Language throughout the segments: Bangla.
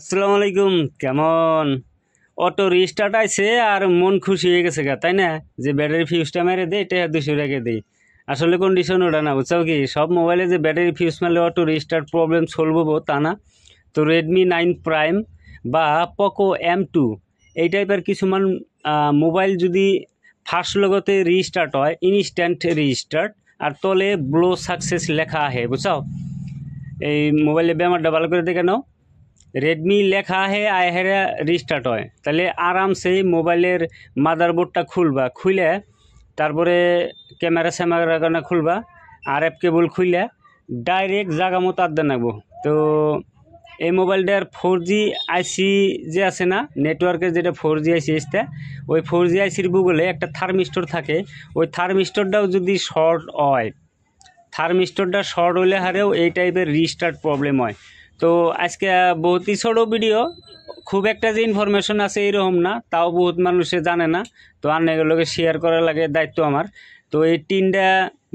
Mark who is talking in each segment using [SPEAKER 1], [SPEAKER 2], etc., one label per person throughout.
[SPEAKER 1] আসসালামু আলাইকুম। কেমন? অটো রিস্টার্ট আইছে আর মন খুশি হয়ে গেছে গা, তাই না? যে ব্যাটারি ফিউজটা মেরে দেয়, এটা 200 রেখে দেই। আসলে কন্ডিশন ওটা না, বুঝছো কি? সব মোবাইলে যে ব্যাটারি ফিউজ মারলে অটো রিস্টার্ট প্রবলেম সলভ হবো তা না। তো রেডমি 9 প্রাইম বা পোকো M2 এই টাইপের কিছুমান মোবাইল যদি ফার্স্ট লগতে রিস্টার্ট হয়, ইনস্ট্যান্ট রিস্টার্ট, আর তলে ব্লো সাকসেস লেখা আহে, বুঝছো? এই মোবাইলে ব্যামারটা ভালো করে দেখে নাও। রেডমি লেখা আহে আহেরা রিস্টার্ট হয়, তাহলে আরামসে মোবাইলের মাদারবোর্ডটা খুলবা, খুলে তারপরে ক্যামেরা স্যামেরা খুলবা, আর এফ কেবল খুললে ডাইরেক্ট জায়গা মতো আড্ডা নাগবো। তো এই মোবাইলটার 4G আইসি যে আছে না, নেটওয়ার্কের যেটা 4G আইসি আসতে, ওই 4G আইসির গুগলে একটা থার্মিস্টর থাকে। ওই থার্মিস্টরটাও যদি শর্ট হয়, থার্মিস্টরটা শর্ট হইলে হারেও এই টাইপের রিস্টার্ট প্রবলেম হয়। তো আজকে বহুতই ছোট ভিডিও, খুব একটা যে ইনফরমেশন আছে এরকম না, তাও বহুত মানুষে জানে না। তো এগুলোকে শেয়ার করার লাগে দায়িত্ব আমার। তো এই টিনটা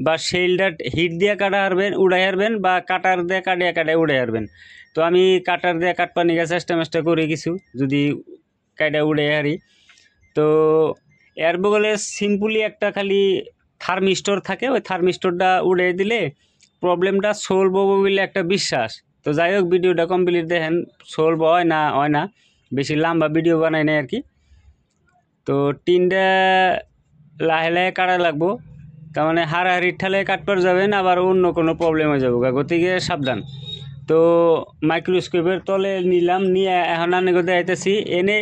[SPEAKER 1] বা শেলটা হিট দিয়ে কাটা হারবেন, উড়াই হারবেন, বা কাটার দিয়ে কাটায় উড়াই হারবেন। তো আমি কাটার দিয়ে কাটপা নিয়ে চেষ্টা করি কিছু, যদি কাটা উড়াই হারি। তো এর বগলে সিম্পলি একটা খালি থার্মিস্টর থাকে, ওই থার্মিস্টরটা উড়িয়ে দিলে প্রবলেমটা সলভ হবে বলে একটা বিশ্বাস। তো যাই হোক, ভিডিওটা কমপ্লিট দেখেন, সলভ হয় না, বেশি লম্বা ভিডিও বানাই না আর কি। তো টিনটা লাহে লাহে কাটা লাগবো, তার মানে হাড়াহাড়ির ঠেলে কাটপার যাবেন, আবার অন্য কোনো প্রবলেম হয়ে যাবো, গতিকে সাবধান। তো মাইক্রোস্কোপের তলে নিলাম, নিয়ে এখন আনেকে দেখাইতেছি। এনে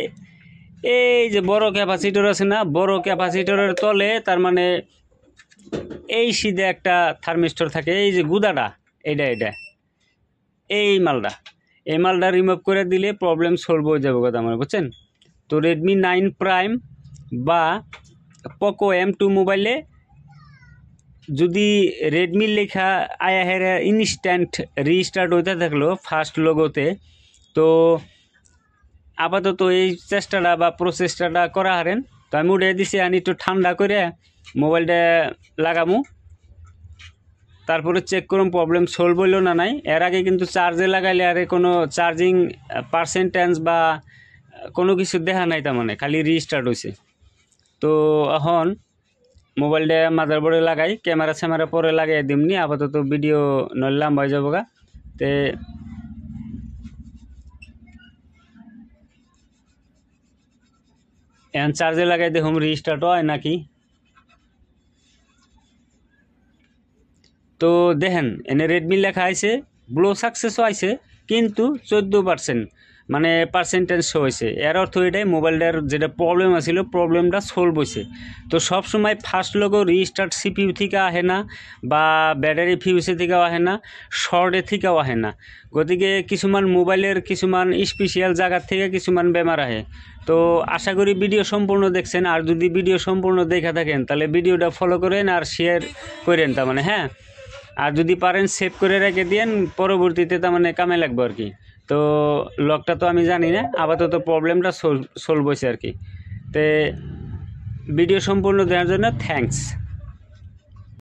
[SPEAKER 1] এই যে বড় ক্যাপাসিটর আছে না, বড় ক্যাপাসিটরের তলে তার মানে এই সিধে একটা থার্মিস্টর থাকে, এই যে গুদাটা, এটা এই মালটা রিমুভ করে দিলে প্রবলেম সলভ হয়ে যাবে কথা আমার, বুঝছেন? তো রেডমি 9 প্রাইম বা পোকো M2 মোবাইলে যদি রেডমির লেখা আয়াহের ইনস্ট্যান্ট রিস্টার্ট হইতে থাকলো ফার্স্ট লোগোতে, তো আপাতত এই চেষ্টাটা বা প্রচেষ্টাটা করা হারেন। তো আমি উঠে দিছি, আনি একটু ঠান্ডা করে মোবাইলটা লাগামু, তারপরে চেক করুন প্রবলেম সলভ হইল না নাই। এর আগে কিন্তু চার্জে লাগাইলে আরে কোনো চার্জিং পার্সেন্টেজ বা কোনো কিছু দেখা নাই, তার মানে খালি রিস্টার্ট হয়েছে। তো এখন মোবাইলটা মাদারবোর্ডে লাগাই, ক্যামেরা স্যামেরা পরে লাগাই দিমনি, আপাতত ভিডিও নইলে লম্বা হয়ে যাবো গা। তে এখন চার্জে লাগাই দেখুন রিস্টার্ট হয় নাকি। তো দেখেন এনে রেডমি লেখা আছে, ব্লো সাকসেসও আছে, কিন্তু 14% মানে পার্সেন্টেজ শো হয়েছে। এর অর্থ এটাই মোবাইলটার যেটা প্রবলেম আছিল, প্রবলেমটা সলভ হয়েছে। তো সবসময় ফার্স্ট লোগো রিস্টার্ট সিপিইউ থেকে আহে না, বা ব্যাটারি ফিউজে থেকেও আহে না, শর্টে থেকেও আহে না। গতিকে কিছুমান মোবাইলের কিছুমান স্পেশাল জায়গার থেকে কিছুমান বেমার আহে। তো আশা করি ভিডিও সম্পূর্ণ দেখছেন, আর যদি ভিডিও সম্পূর্ণ দেখে থাকেন তাহলে ভিডিওটা ফলো করেন আর শেয়ার করেন, তার মানে হ্যাঁ। আর যদি পারেন সেভ করে রেখে দিয়েন, পরবর্তীতে তার মানে কামে লাগবে আর কি। তো লকটা তো আমি জানি না, আপাতত প্রবলেমটা সলভ হয়েছে আর কি। তো ভিডিও সম্পূর্ণ দেওয়ার জন্য থ্যাঙ্কস।